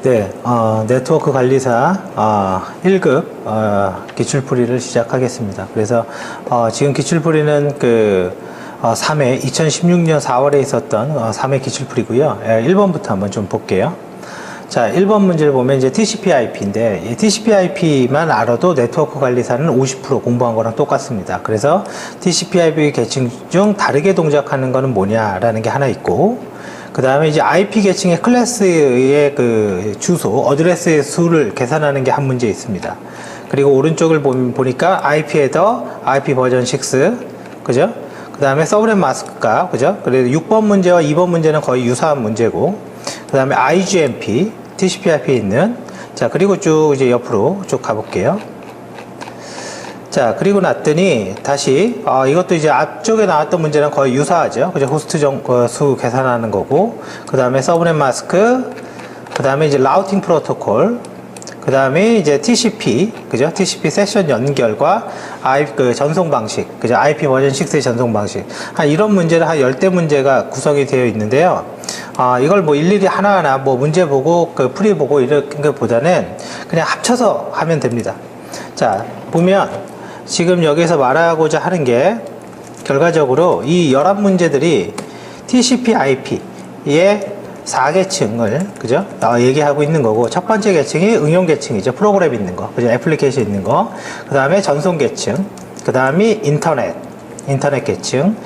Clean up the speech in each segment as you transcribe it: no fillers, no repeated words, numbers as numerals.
네, 네트워크 관리사 1급 기출풀이를 시작하겠습니다. 그래서 지금 기출풀이는 그 3회 2016년 4월에 있었던 3회 기출풀이고요. 1번부터 한번 좀 볼게요. 자, 1번 문제를 보면 이제 TCP/IP인데 이 TCP/IP만 알아도 네트워크 관리사는 50% 공부한 거랑 똑같습니다. 그래서 TCP/IP 계층 중 다르게 동작하는 거는 뭐냐라는 게 하나 있고, 그 다음에 이제 IP 계층의 클래스의 그 주소, 어드레스의 수를 계산하는 게 한 문제 있습니다. 그리고 오른쪽을 보니까 IP 헤더, IP 버전 6, 그죠? 그 다음에 서브넷 마스크 값, 그죠? 그래서 6번 문제와 2번 문제는 거의 유사한 문제고, 그 다음에 IGMP, TCP/IP에 있는, 자, 그리고 쭉 이제 옆으로 쭉 가볼게요. 자, 그리고 났더니 다시 이것도 이제 앞쪽에 나왔던 문제랑 거의 유사하죠. 그죠? 호스트 수 계산하는 거고, 그 다음에 서브넷 마스크, 그 다음에 이제 라우팅 프로토콜, 그 다음에 이제 TCP, 그죠? TCP 세션 연결과 그 전송 방식, 그죠? IP 버전 6의 전송 방식. 이런 문제를 한 10대 문제가 구성이 되어 있는데요. 이걸 뭐 일일이 하나하나 뭐 문제 보고 그 풀이 보고 이런 것보다는 그냥 합쳐서 하면 됩니다. 자, 보면 지금 여기서 말하고자 하는 게 결과적으로 이 11문제들이 TCP/IP의 4계층을 그죠? 얘기하고 있는 거고, 첫 번째 계층이 응용 계층이죠. 프로그램 있는 거, 그죠? 애플리케이션 있는 거. 그 다음에 전송 계층, 그 다음이 인터넷 계층,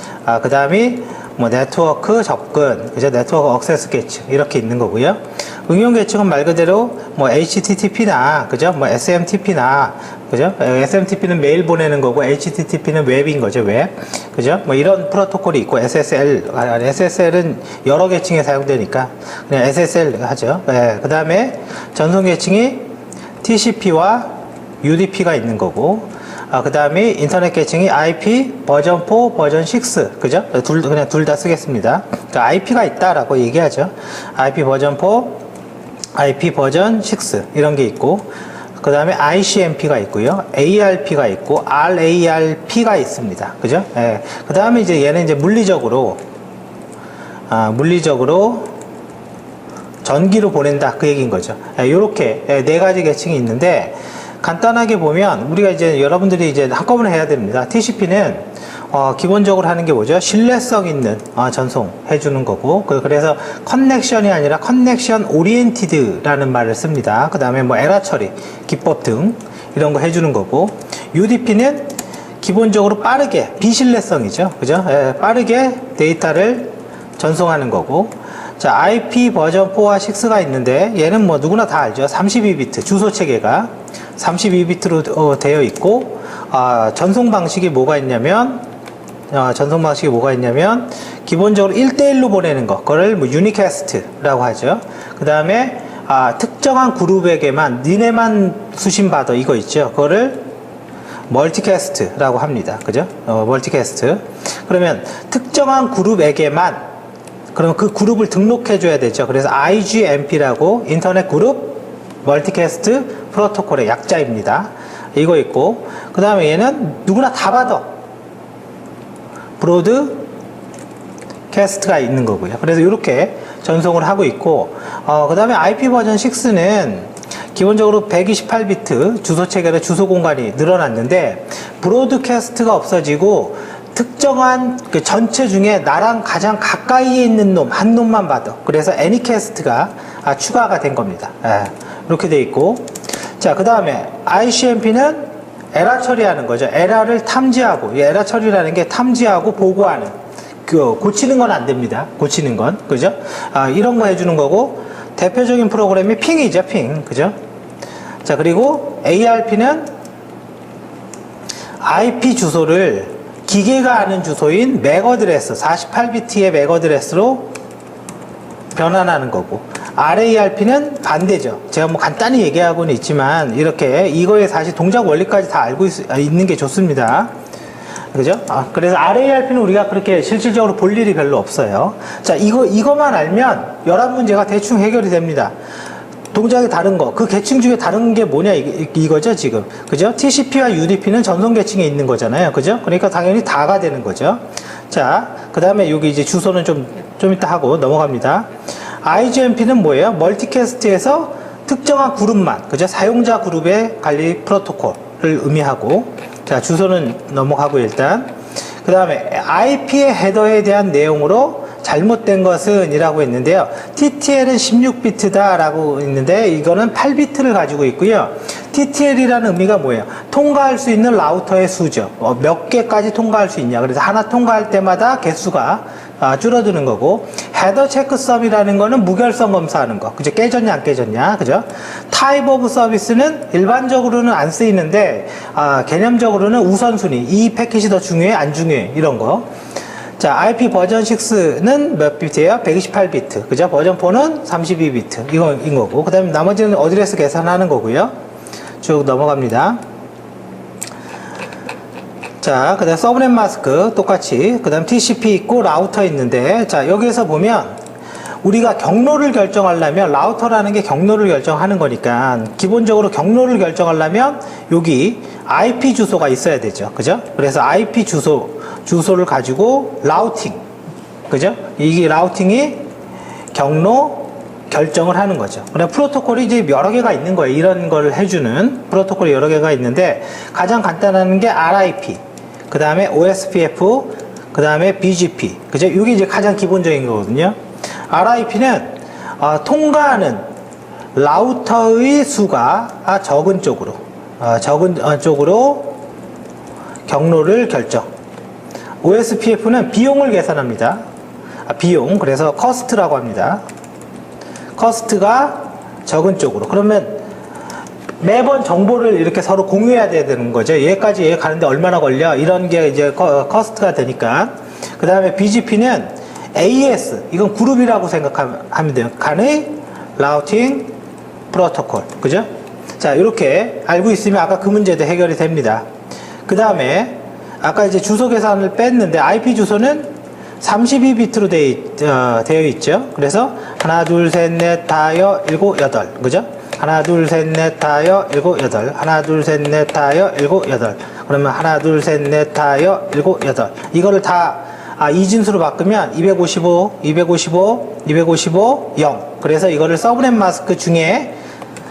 그 다음이 뭐 네트워크 접근, 그죠? 네트워크 액세스 계층 이렇게 있는 거고요. 응용 계층은 말 그대로 뭐 HTTP나 그죠? 뭐 SMTP나 그죠? SMTP는 메일 보내는 거고 HTTP는 웹인 거죠, 웹. 그죠? 뭐 이런 프로토콜이 있고 SSL은 여러 계층에 사용되니까 그냥 SSL 하죠. 네. 그 다음에 전송 계층이 TCP와 UDP가 있는 거고, 그 다음에 인터넷 계층이 IP 버전 4, 버전 6, 그죠? 그냥 둘 다 쓰겠습니다. 그러니까 IP가 있다라고 얘기하죠. IP 버전 4, IP 버전 6 이런 게 있고, 그 다음에 ICMP가 있고요, ARP가 있고, RARP가 있습니다. 그죠? 예. 그 다음에 이제 얘는 이제 물리적으로 전기로 보낸다 그 얘기인 거죠. 요렇게 네 가지 계층이 있는데, 간단하게 보면 우리가 이제 여러분들이 이제 한꺼번에 해야 됩니다. TCP는 기본적으로 하는 게 뭐죠? 신뢰성 있는 전송 해주는 거고, 그래서 커넥션이 아니라 커넥션 오리엔티드라는 말을 씁니다. 그 다음에 뭐 에러 처리, 기법 등 이런 거 해주는 거고, UDP는 기본적으로 빠르게, 비신뢰성이죠. 그죠? 빠르게 데이터를 전송하는 거고, 자, IP 버전 4와 6가 있는데 얘는 뭐 누구나 다 알죠. 32비트 주소 체계가 32비트로 되어 있고, 전송 방식이 뭐가 있냐면 기본적으로 1대1로 보내는 거, 그거를 뭐 유니캐스트라고 하죠. 그 다음에 특정한 그룹에게만 니네만 수신 받아 이거 있죠. 그거를 멀티캐스트라고 합니다. 그죠? 멀티캐스트. 그러면 특정한 그룹에게만, 그러면 그 그룹을 등록해 줘야 되죠. 그래서 IGMP라고 인터넷 그룹 멀티캐스트 프로토콜의 약자입니다. 이거 있고, 그 다음에 얘는 누구나 다 받아. 브로드 캐스트가 있는 거고요. 그래서 이렇게 전송을 하고 있고, 그 다음에 IP 버전 6는 기본적으로 128비트 주소 체계로 주소 공간이 늘어났는데, 브로드캐스트가 없어지고 특정한 그 전체 중에 나랑 가장 가까이에 있는 놈, 한 놈만 받아. 그래서 애니캐스트가 추가가 된 겁니다. 이렇게 돼 있고, 자, 그 다음에 ICMP는 에러 처리하는 거죠. 에러를 탐지하고, 이 에러 처리라는 게 탐지하고 보고하는, 고치는 건 안 됩니다. 고치는 건, 그죠? 이런 거 해주는 거고, 대표적인 프로그램이 핑이죠, 핑, 그죠? 자, 그리고 ARP는 IP 주소를 기계가 아는 주소인 맥어드레스, 48비트의 맥어드레스로 변환하는 거고, RARP는 반대죠. 제가 뭐 간단히 얘기하고는 있지만, 이렇게 이거의 사실 동작 원리까지 다 알고 있는 게 좋습니다. 그죠? 그래서 RARP는 우리가 그렇게 실질적으로 볼 일이 별로 없어요. 자, 이거만 알면 11문제가 대충 해결이 됩니다. 동작이 다른 거, 그 계층 중에 다른 게 뭐냐 이거죠 지금. 그죠? TCP와 UDP는 전송 계층에 있는 거잖아요. 그죠? 그러니까 당연히 다가 되는 거죠. 자, 그 다음에 여기 이제 주소는 좀 이따 하고 넘어갑니다. IGMP는 뭐예요? 멀티캐스트에서 특정한 그룹만, 그죠? 사용자 그룹의 관리 프로토콜을 의미하고, 자, 주소는 넘어가고 일단. 그 다음에 IP의 헤더에 대한 내용으로 잘못된 것은 이라고 했는데요. TTL은 16비트다 라고 있는데 이거는 8비트를 가지고 있고요. TTL이라는 의미가 뭐예요? 통과할 수 있는 라우터의 수죠. 몇 개까지 통과할 수 있냐. 그래서 하나 통과할 때마다 개수가 줄어드는 거고, 헤더 체크 썸이라는 거는 무결성 검사하는 거. 그죠? 깨졌냐 안 깨졌냐. 그죠? 타입 오브 서비스는 일반적으로는 안 쓰이는데 개념적으로는 우선순위. 이 패킷이 더 중요해 안 중요해 이런 거. 자, IP 버전 6는 몇 비트예요? 128비트. 그죠? 버전 4는 32비트. 이거인 거고. 그 다음에 나머지는 어드레스 계산하는 거고요. 쭉 넘어갑니다. 자, 그 다음 서브넷 마스크 똑같이. 그 다음 TCP 있고 라우터 있는데, 자, 여기에서 보면 우리가 경로를 결정하려면 라우터라는 게 경로를 결정하는 거니까 기본적으로 경로를 결정하려면 여기 IP 주소가 있어야 되죠. 그죠? 그래서 IP 주소를 가지고 라우팅. 그죠? 이게 라우팅이 경로 결정을 하는 거죠. 그럼 프로토콜이 이제 여러 개가 있는 거예요. 이런 걸 해주는 프로토콜이 여러 개가 있는데 가장 간단한 게 RIP, 그 다음에 OSPF, 그 다음에 BGP. 그죠? 이게 이제 가장 기본적인 거거든요. RIP는 통과하는 라우터의 수가 적은 쪽으로 경로를 결정. OSPF는 비용을 계산합니다. 비용, 그래서 커스트라고 합니다. 커스트가 적은 쪽으로. 그러면 매번 정보를 이렇게 서로 공유해야 되는 거죠. 얘까지 얘 가는데 얼마나 걸려? 이런 게 이제 커스트가 되니까. 그 다음에 BGP는 AS, 이건 그룹이라고 생각하면 돼요. 간의 라우팅 프로토콜. 그죠? 자, 이렇게 알고 있으면 아까 그 문제도 해결이 됩니다. 그 다음에 아까 이제 주소 계산을 뺐는데 IP 주소는 32비트로 되어 있죠. 그래서 하나, 둘, 셋, 넷, 다여, 일곱, 여덟. 그죠? 하나, 둘, 셋, 넷, 다여, 일곱, 여덟. 하나, 둘, 셋, 넷, 다여, 일곱, 여덟. 그러면 하나, 둘, 셋, 넷, 다여, 일곱, 여덟. 이거를 다 이진수로 바꾸면 255, 255, 255, 0. 그래서 이거를 서브넷 마스크 중에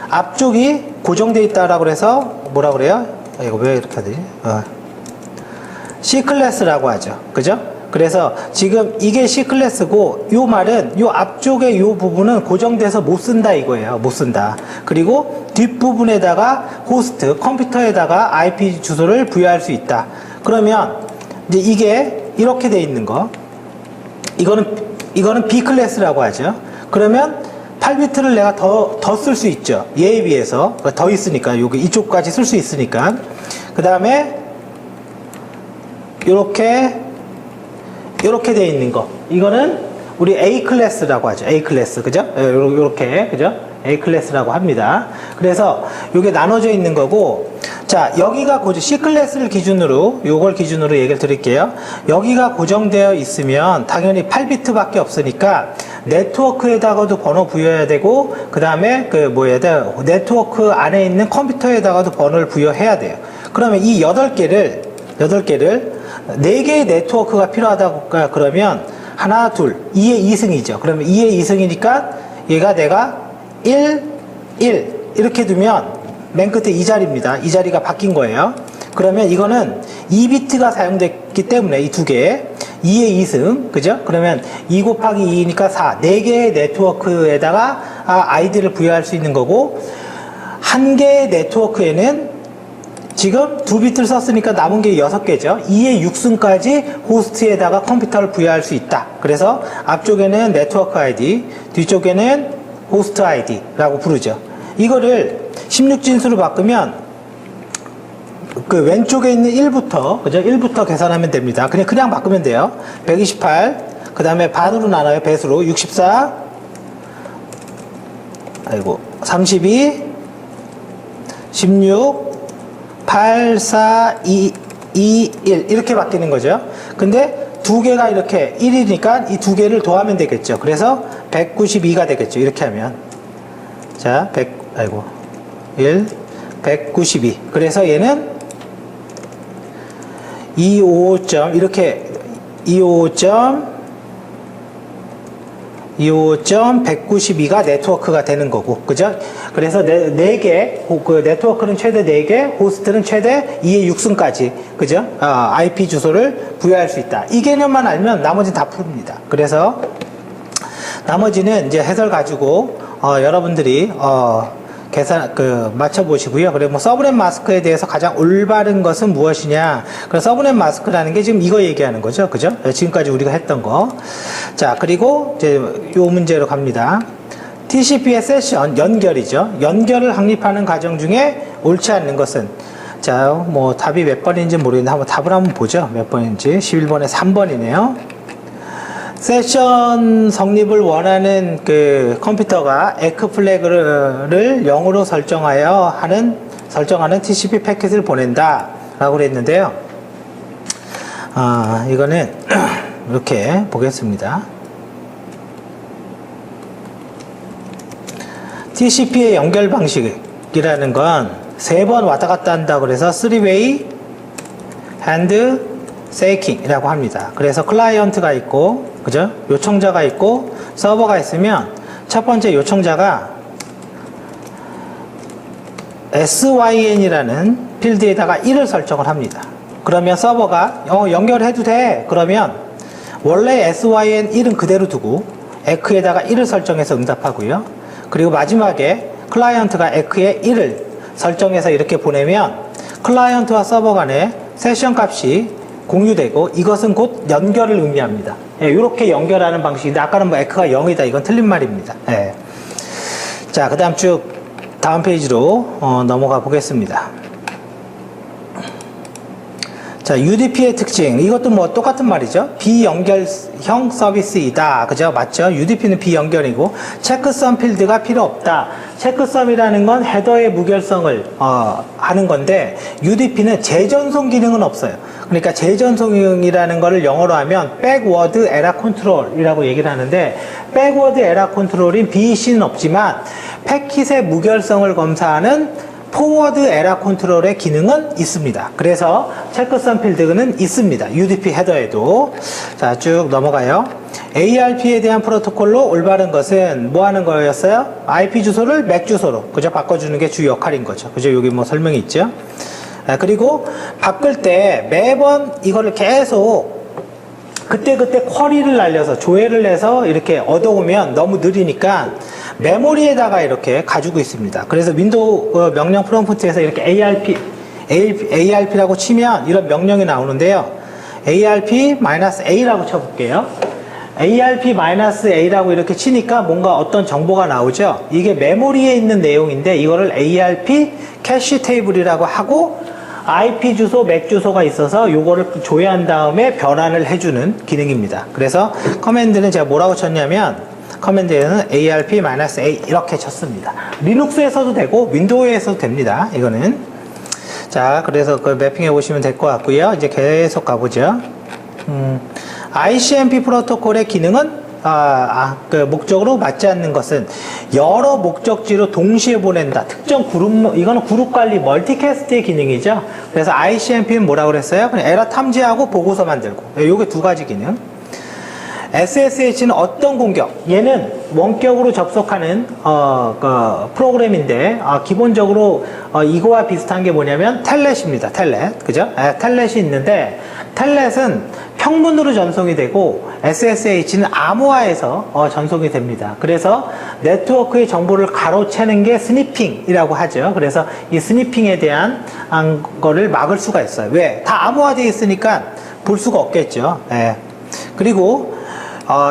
앞쪽이 고정되어 있다라고 해서 뭐라 그래요? 이거 왜 이렇게 하지? C클래스라고 하죠. 그죠? 그래서 지금 이게 C클래스고 요 말은 요 앞쪽에 요 부분은 고정돼서 못 쓴다 이거예요. 못 쓴다. 그리고 뒷부분에다가 호스트, 컴퓨터에다가 IP 주소를 부여할 수 있다. 그러면 이제 이게 이렇게 돼 있는 거. 이거는 B클래스라고 하죠. 그러면 8비트를 내가 더 쓸 수 있죠. 얘에 비해서. 더 있으니까. 여기 이쪽까지 쓸 수 있으니까. 그 다음에 요렇게 돼 있는 거. 이거는 우리 A 클래스라고 하죠. A 클래스. 그죠? 요렇게. 그죠? A 클래스라고 합니다. 그래서 요게 나눠져 있는 거고, 자, 여기가 C 클래스를 기준으로, 요걸 기준으로 얘기를 드릴게요. 여기가 고정되어 있으면 당연히 8비트밖에 없으니까 네트워크에다가도 번호 부여해야 되고, 그 다음에 네트워크 안에 있는 컴퓨터에다가도 번호를 부여해야 돼요. 그러면 이 8개를 4개의 네트워크가 필요하다고 그러면 하나, 둘, 2의 2승이죠. 그러면 2의 2승이니까 얘가 내가 1, 1 이렇게 두면 맨 끝에 이 자리입니다. 이 자리가 바뀐 거예요. 그러면 이거는 2비트가 사용됐기 때문에 이 두 개, 2의 2승, 그죠? 그러면 2 곱하기 2니까 4, 4개의 네트워크에다가 아이디를 부여할 수 있는 거고, 한 개의 네트워크에는 지금 2비트를 썼으니까 남은 게 6개죠. 2의 6승까지 호스트에다가 컴퓨터를 부여할 수 있다. 그래서 앞쪽에는 네트워크 아이디, 뒤쪽에는 호스트 아이디라고 부르죠. 이거를 16진수로 바꾸면 그 왼쪽에 있는 1부터, 그죠? 1부터 계산하면 됩니다. 그냥 바꾸면 돼요. 128, 그 다음에 반으로 나눠요. 배수로. 64, 32, 16, 8, 4, 2, 1 이렇게 바뀌는 거죠. 근데 두 개가 이렇게 1이니까 이 두 개를 더하면 되겠죠. 그래서 192가 되겠죠. 이렇게 하면. 자, 192. 그래서 얘는 255. 이렇게 255. 요 점 192가 네트워크가 되는 거고, 그죠? 그래서 네 개, 그 네트워크는 최대 4개, 호스트는 최대 2의 6승까지, 그죠? IP 주소를 부여할 수 있다. 이 개념만 알면 나머지는 다 풉니다. 그래서 나머지는 이제 해설 가지고, 여러분들이, 맞춰보시고요. 그리고 뭐 서브넷 마스크에 대해서 가장 올바른 것은 무엇이냐. 그래서 서브넷 마스크라는 게 지금 이거 얘기하는 거죠. 그죠? 지금까지 우리가 했던 거. 자, 그리고 이제 요 문제로 갑니다. TCP의 세션, 연결이죠. 연결을 확립하는 과정 중에 옳지 않는 것은. 자, 뭐 답이 몇 번인지 모르겠는데 한번 답을 한번 보죠. 몇 번인지. 11번에 3번이네요. 세션 성립을 원하는 그 컴퓨터가 에크 플래그를 0으로 설정하는 TCP 패킷을 보낸다 라고 그랬는데요. 이거는 이렇게 보겠습니다. TCP의 연결 방식이라는 건 3번 왔다 갔다 한다 그래서 3way hand shaking 이라고 합니다. 그래서 클라이언트가 있고, 그죠? 요청자가 있고, 서버가 있으면, 첫 번째 요청자가 syn이라는 필드에다가 1을 설정을 합니다. 그러면 서버가, 연결해도 돼. 그러면, 원래 syn 1은 그대로 두고, 에크에다가 1을 설정해서 응답하고요. 그리고 마지막에 클라이언트가 에크에 1을 설정해서 이렇게 보내면, 클라이언트와 서버 간에 세션 값이 공유되고 이것은 곧 연결을 의미합니다. 예, 이렇게 연결하는 방식인데 아까는 뭐 에크가 0이다 이건 틀린 말입니다. 예. 자, 그 다음 쭉 다음 페이지로 넘어가 보겠습니다. 자, UDP의 특징 이것도 뭐 똑같은 말이죠. 비연결형 서비스이다. 그죠? 맞죠? UDP는 비연결이고 체크썸 필드가 필요 없다. 체크썸이라는 건 헤더의 무결성을 하는 건데 UDP는 재전송 기능은 없어요. 그러니까 재전송이라는 거를 영어로 하면 백워드 에러 컨트롤이라고 얘기를 하는데 백워드 에러 컨트롤인 BEC는 없지만 패킷의 무결성을 검사하는 포워드 에러 컨트롤의 기능은 있습니다. 그래서 체크썸 필드는 있습니다. UDP 헤더에도. 자, 쭉 넘어가요. ARP에 대한 프로토콜로 올바른 것은 뭐 하는 거였어요? IP 주소를 맥 주소로, 그죠? 바꿔주는 게 주 역할인 거죠. 그죠? 여기 뭐 설명이 있죠? 그리고 바꿀 때 매번 이거를 계속 그때그때 쿼리를 날려서 조회를 해서 이렇게 얻어오면 너무 느리니까 메모리에다가 이렇게 가지고 있습니다. 그래서 윈도우 명령 프롬프트에서 이렇게 ARP라고 치면 이런 명령이 나오는데요. ARP-A라고 쳐볼게요. ARP-A라고 이렇게 치니까 뭔가 어떤 정보가 나오죠. 이게 메모리에 있는 내용인데 이거를 ARP 캐시 테이블이라고 하고 IP 주소, 맥 주소가 있어서 요거를 조회한 다음에 변환을 해주는 기능입니다. 그래서 커맨드는 제가 뭐라고 쳤냐면 커맨드에는 ARP-A 이렇게 쳤습니다. 리눅스에서도 되고 윈도우에서도 됩니다. 이거는. 자, 그래서 그 매핑해 보시면 될 것 같고요. 이제 계속 가보죠. ICMP 프로토콜의 기능은 그 목적으로 맞지 않는 것은 여러 목적지로 동시에 보낸다. 특정 그룹, 이거는 그룹 관리 멀티캐스트의 기능이죠. 그래서 ICMP는 뭐라고 그랬어요? 그냥 에러 탐지하고 보고서 만들고. 요게 두 가지 기능. SSH는 어떤 공격? 얘는 원격으로 접속하는 프로그램인데 기본적으로 이거와 비슷한 게 뭐냐면 텔넷입니다. 텔넷, 그죠? 텔넷이 있는데 텔넷은 평문으로 전송이 되고 SSH는 암호화해서 전송이 됩니다. 그래서 네트워크의 정보를 가로채는 게 스니핑이라고 하죠. 그래서 이 스니핑에 대한 거를 막을 수가 있어요. 왜? 다 암호화되어 있으니까 볼 수가 없겠죠. 예. 그리고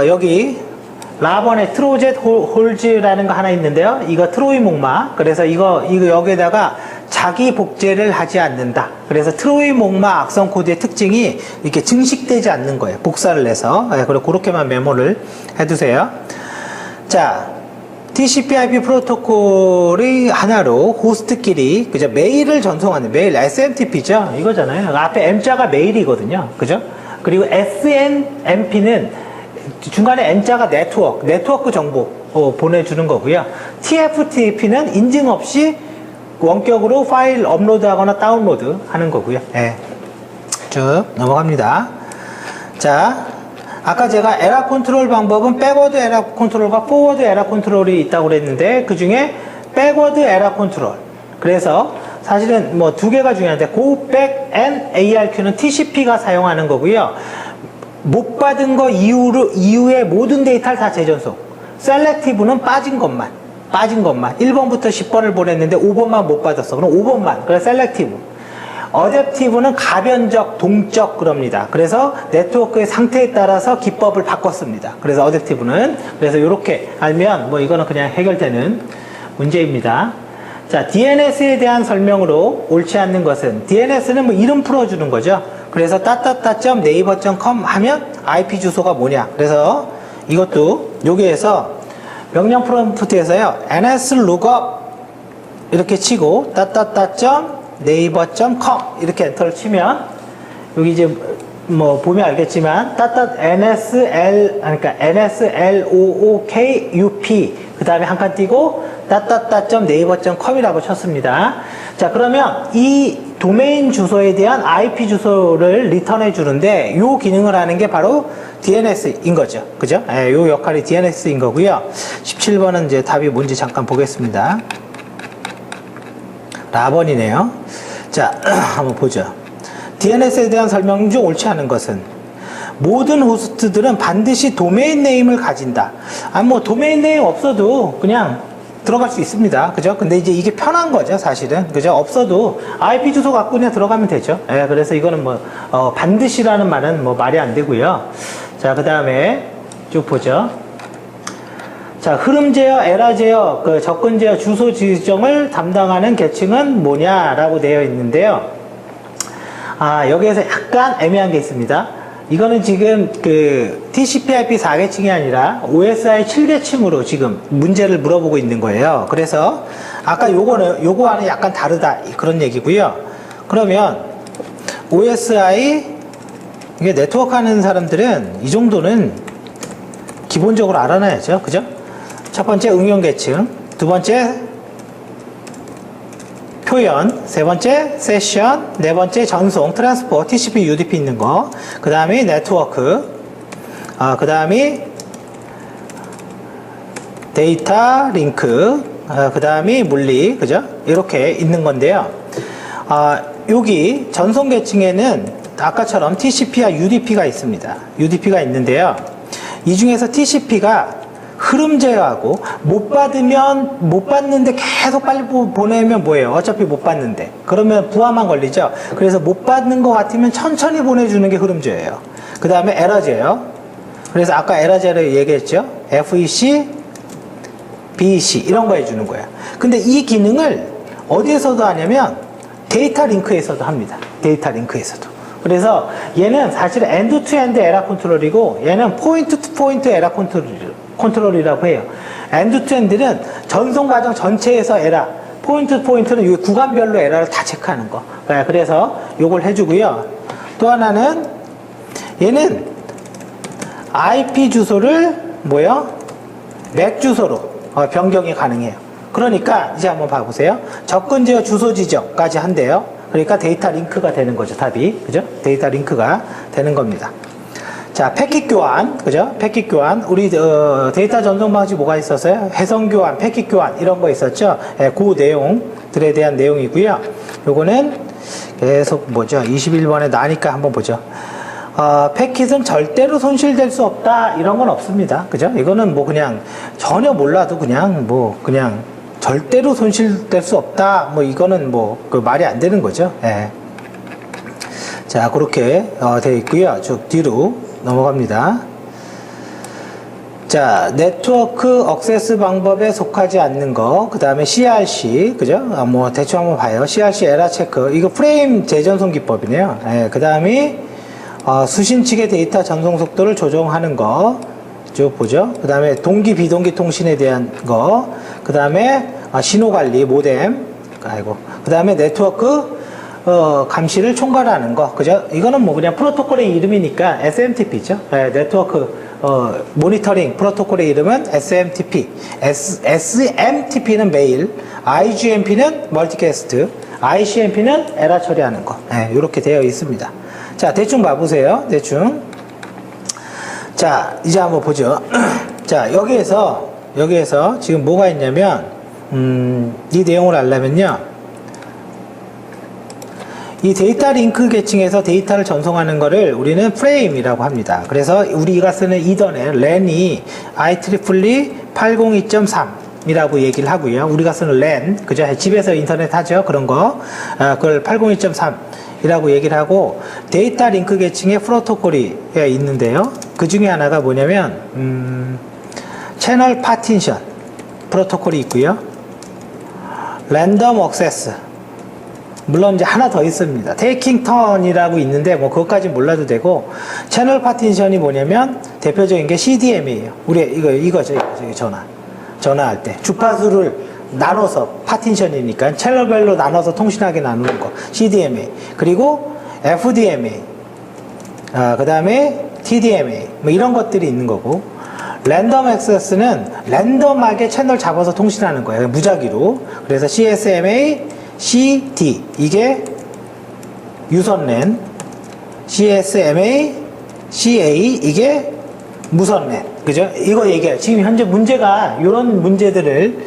여기 라번의 트로젯 홀즈라는 거 하나 있는데요. 이거 트로이 목마. 그래서 이거 여기에다가 자기 복제를 하지 않는다. 그래서 트로이 목마 악성 코드의 특징이 이렇게 증식되지 않는 거예요. 복사를 해서. 그리고 그렇게만 메모를 해두세요. 자, TCP/IP 프로토콜이 하나로 호스트끼리 그죠? 메일을 전송하는 메일 SMTP죠. 이거잖아요. 앞에 M자가 메일이거든요. 그죠? 그리고 SNMP는 중간에 N자가 네트워크 정보 보내주는 거고요. TFTP는 인증 없이 원격으로 파일 업로드하거나 다운로드 하는 거고요. 쭉 넘어갑니다. 자, 아까 제가 에러 컨트롤 방법은 백워드 에러 컨트롤과 포워드 에러 컨트롤이 있다고 그랬는데 그 중에 백워드 에러 컨트롤. 그래서 사실은 뭐 두 개가 중요한데 go back and ARQ는 TCP가 사용하는 거고요. 못 받은 거 이후의 모든 데이터를 다 재전송. 셀렉티브는 빠진 것만. 1번부터 10번을 보냈는데 5번만 못 받았어. 그럼 5번만. 그래서 셀렉티브. 어댑티브는 가변적, 동적 그럽니다. 그래서 네트워크의 상태에 따라서 기법을 바꿨습니다. 그래서 어댑티브는. 그래서 이렇게 알면 뭐 이거는 그냥 해결되는 문제입니다. 자, DNS에 대한 설명으로 옳지 않는 것은 DNS는 뭐 이름 풀어주는 거죠. 그래서 naver.com 하면 IP 주소가 뭐냐. 그래서 이것도 여기에서 명령 프롬프트에서요. ns lookup 이렇게 치고 naver.com 이렇게 엔터를 치면 여기 이제 뭐 보면 알겠지만 그러니까 nslookup 그 다음에 한 칸 띄고 naver.com이라고 쳤습니다. 자, 그러면 이 도메인 주소에 대한 IP 주소를 리턴해 주는데 요 기능을 하는 게 바로 DNS인 거죠. 그죠? 예, 요 역할이 DNS인 거고요. 17번은 이제 답이 뭔지 잠깐 보겠습니다. 라번이네요. 자, 한번 보죠. DNS에 대한 설명 중 옳지 않은 것은 모든 호스트들은 반드시 도메인 네임을 가진다. 뭐 도메인 네임 없어도 그냥 들어갈 수 있습니다. 그죠? 근데 이제 이게 편한 거죠, 사실은. 그죠? 없어도 IP 주소 갖고 그냥 들어가면 되죠. 예, 그래서 이거는 뭐, 반드시라는 말은 뭐 말이 안 되고요. 자, 그 다음에 쭉 보죠. 자, 흐름 제어, 에러 제어, 그 접근 제어, 주소 지정을 담당하는 계층은 뭐냐라고 되어 있는데요. 여기에서 약간 애매한 게 있습니다. 이거는 지금 그 TCP/IP 4계층이 아니라 OSI 7계층으로 지금 문제를 물어보고 있는 거예요. 그래서 아까 요거와는 약간 다르다 그런 얘기고요. 그러면 OSI 이게 네트워크 하는 사람들은 이 정도는 기본적으로 알아놔야죠. 그죠? 첫 번째 응용 계층, 두 번째 표현, 세 번째 세션, 네 번째 전송, 트랜스포, TCP, UDP 있는 거, 그 다음에 네트워크, 그 다음에 데이터 링크, 그 다음에 물리, 그죠? 이렇게 있는 건데요. 여기 전송 계층에는 아까처럼 TCP와 UDP가 있습니다. UDP가 있는데요. 이 중에서 TCP가 흐름 제어하고 못 받는데 계속 빨리 보내면 뭐예요? 어차피 못 받는데. 그러면 부하만 걸리죠? 그래서 못 받는 것 같으면 천천히 보내주는 게 흐름 제어예요. 그 다음에 에러 제어. 그래서 아까 에러 제어를 얘기했죠? FEC, BEC 이런 거 해주는 거예요. 근데 이 기능을 어디에서도 하냐면 데이터 링크에서도 합니다. 데이터 링크에서도. 그래서 얘는 사실 엔드 투 엔드 에러 컨트롤이고 얘는 포인트 투 포인트 에러 컨트롤이라고 해요. 엔드 투 엔드는 전송 과정 전체에서 에러, 포인트 투 포인트는 이 구간별로 에러를 다 체크하는 거. 그래서 요걸 해주고요. 또 하나는 얘는 IP 주소를 맥 주소로 변경이 가능해요. 그러니까 이제 한번 봐보세요. 접근 제어 주소 지정까지 한대요. 그러니까 데이터 링크가 되는 거죠, 답이. 그죠? 데이터 링크가 되는 겁니다. 자, 패킷 교환, 그죠? 패킷 교환. 우리, 데이터 전송 방식 뭐가 있었어요? 해선 교환, 패킷 교환, 이런 거 있었죠? 그 내용들에 대한 내용이고요. 요거는 계속 21번에 나니까 한번 보죠. 패킷은 절대로 손실될 수 없다, 이런 건 없습니다. 그죠? 이거는 뭐 그냥 전혀 몰라도 그냥 절대로 손실될 수 없다. 이거는 그 말이 안 되는 거죠. 예. 자, 그렇게 되어 있고요. 쭉 뒤로 넘어갑니다. 자, 네트워크 액세스 방법에 속하지 않는 거, 그 다음에 CRC, 그죠? 대충 한번 봐요. CRC 에러 체크. 이거 프레임 재전송 기법이네요. 예, 그 다음에 수신 측의 데이터 전송 속도를 조정하는 거. 쭉 보죠. 그 다음에 동기 비동기 통신에 대한 거, 그 다음에 신호 관리 모뎀, 그 다음에 네트워크 감시를 총괄하는 거, 그죠? 이거는 그냥 프로토콜의 이름이니까 SMTP죠. 네트워크 모니터링 프로토콜의 이름은 SMTP. SMTP는 메일, IGMP는 멀티캐스트, ICMP는 에러 처리하는 거. 이렇게 되어 있습니다. 자, 대충 봐보세요. 대충. 자, 이제 한번 보죠. 자, 여기에서 지금 뭐가 있냐면, 이 내용을 알려면요. 이 데이터 링크 계층에서 데이터를 전송하는 거를 우리는 프레임이라고 합니다. 그래서 우리가 쓰는 이더넷, 랜이 IEEE 802.3이라고 얘기를 하고요. 우리가 쓰는 랜, 그죠? 집에서 인터넷 하죠? 그런 거. 그걸 802.3이라고 얘기를 하고, 데이터 링크 계층에 프로토콜이 있는데요. 그 중에 하나가 뭐냐면, 채널 파티션 프로토콜이 있고요. 랜덤 액세스. 물론 이제 하나 더 있습니다. 테이킹 턴이라고 있는데 뭐 그것까지 몰라도 되고, 채널 파티션이 뭐냐면 대표적인 게 CDMA예요. 우리 이거죠. 전화할 때 주파수를 나눠서 파티션이니까 채널별로 나눠서 통신하게 나누는 거 CDMA. 그리고 FDMA. 그 다음에 TDMA. 뭐 이런 것들이 있는 거고, 랜덤 액세스는 랜덤하게 채널 잡아서 통신하는 거예요. 무작위로. 그래서 CSMA, CD 이게 유선 랜, CSMA, CA 이게 무선 랜, 그죠? 이거 얘기해요. 지금 현재 문제가 이런 문제들을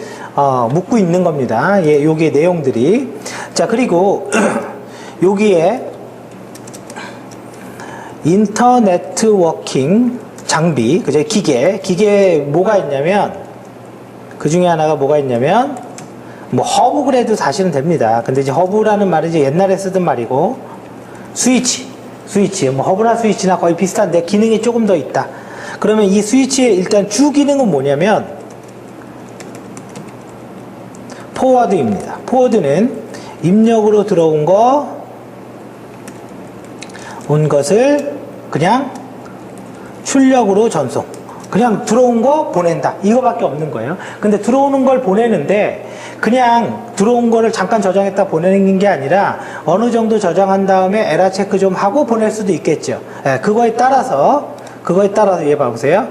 묻고 있는 겁니다. 예, 요게 내용들이. 자, 그리고 여기에 인터네트워킹 장비, 그죠? 기계 뭐가 있냐면, 그 중에 하나가 뭐가 있냐면, 뭐 허브 그래도 사실은 됩니다. 근데 이제 허브라는 말은 이제 옛날에 쓰던 말이고, 스위치, 뭐 허브나 스위치나 거의 비슷한데 기능이 조금 더 있다. 그러면 이 스위치의 일단 주 기능은 뭐냐면 포워드입니다. 포워드는 입력으로 들어온 것을 그냥 출력으로 전송. 그냥 들어온 거 보낸다. 이거밖에 없는 거예요. 근데 들어오는 걸 보내는데 그냥 들어온 거를 잠깐 저장했다 보내는 게 아니라 어느 정도 저장한 다음에 에러 체크 좀 하고 보낼 수도 있겠죠. 예, 그거에 따라서 얘 봐보세요.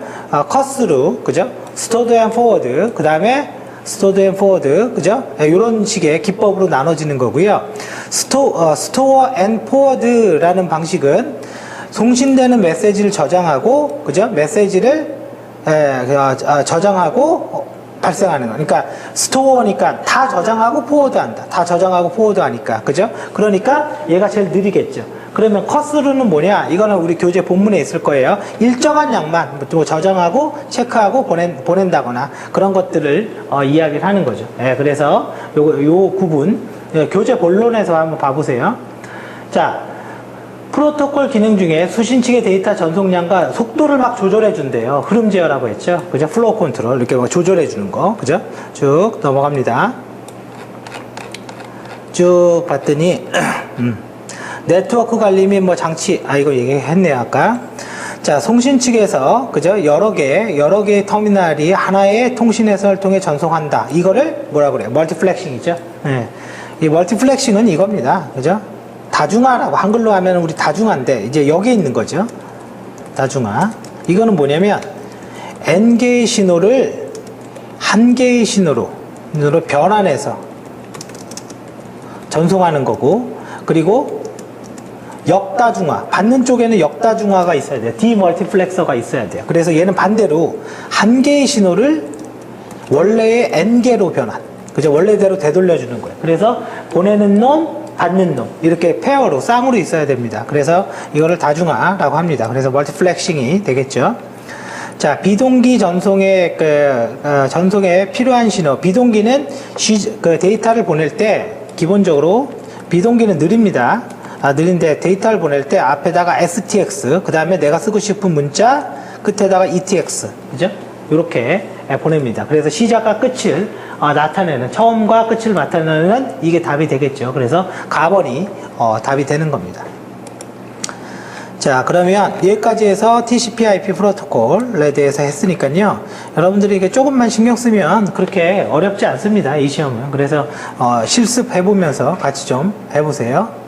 커스루, 그죠? 스토어드 앤 포워드, 그 다음에 스토어드 앤 포워드, 그죠? 예, 이런 식의 기법으로 나눠지는 거고요. 스토어 앤 포워드라는 방식은 송신되는 메시지를 저장하고, 그죠? 메시지를 저장하고 발생하는 거. 그러니까 스토어니까 다 저장하고 포워드한다. 다 저장하고 포워드하니까, 그죠? 그러니까 얘가 제일 느리겠죠. 그러면 커스루는 뭐냐? 이거는 우리 교재 본문에 있을 거예요. 일정한 양만 또 저장하고 체크하고 보낸다거나 그런 것들을 이야기를 하는 거죠. 예, 그래서 요 구분 교재 본론에서 한번 봐보세요. 자, 프로토콜 기능 중에 수신 측의 데이터 전송량과 속도를 막 조절해 준대요. 흐름 제어라고 했죠. 그죠? 플로우 컨트롤 이렇게 막 조절해 주는 거. 그죠? 쭉 넘어갑니다. 쭉 봤더니 네트워크 관리 및 뭐 장치, 이거 얘기했네요, 아까. 자, 송신 측에서, 그죠? 여러 개의 터미널이 하나의 통신 해선을 통해 전송한다. 이거를 뭐라 그래요? 멀티플렉싱이죠. 네. 이 멀티플렉싱은 이겁니다. 그죠? 다중화라고, 한글로 하면 우리 다중화인데, 이제 여기에 있는 거죠. 다중화. 이거는 뭐냐면, N개의 신호를 한 개의 신호로 변환해서 전송하는 거고, 그리고 역다중화, 받는 쪽에는 역다중화가 있어야 돼요. 디멀티플렉서가 있어야 돼요. 그래서 얘는 반대로 한 개의 신호를 원래의 N개로 변환. 그죠? 원래대로 되돌려주는 거예요. 그래서 보내는 놈, 받는 놈. 이렇게 페어로, 쌍으로 있어야 됩니다. 그래서 이거를 다중화라고 합니다. 그래서 멀티플렉싱이 되겠죠. 자, 비동기 전송에, 전송에 필요한 신호. 비동기는 데이터를 보낼 때, 기본적으로, 비동기는 느립니다. 느린데 데이터를 보낼 때 앞에다가 STX, 그 다음에 내가 쓰고 싶은 문자, 끝에다가 ETX, 그죠? 이렇게 보냅니다. 그래서 시작과 끝을 나타내는, 처음과 끝을 나타내는 이게 답이 되겠죠. 그래서 가번이 답이 되는 겁니다. 자, 그러면 여기까지 해서 TCP/IP 프로토콜에 대해서 했으니까요. 여러분들이 이게 조금만 신경 쓰면 그렇게 어렵지 않습니다. 이 시험은. 그래서 실습해보면서 같이 좀 해보세요.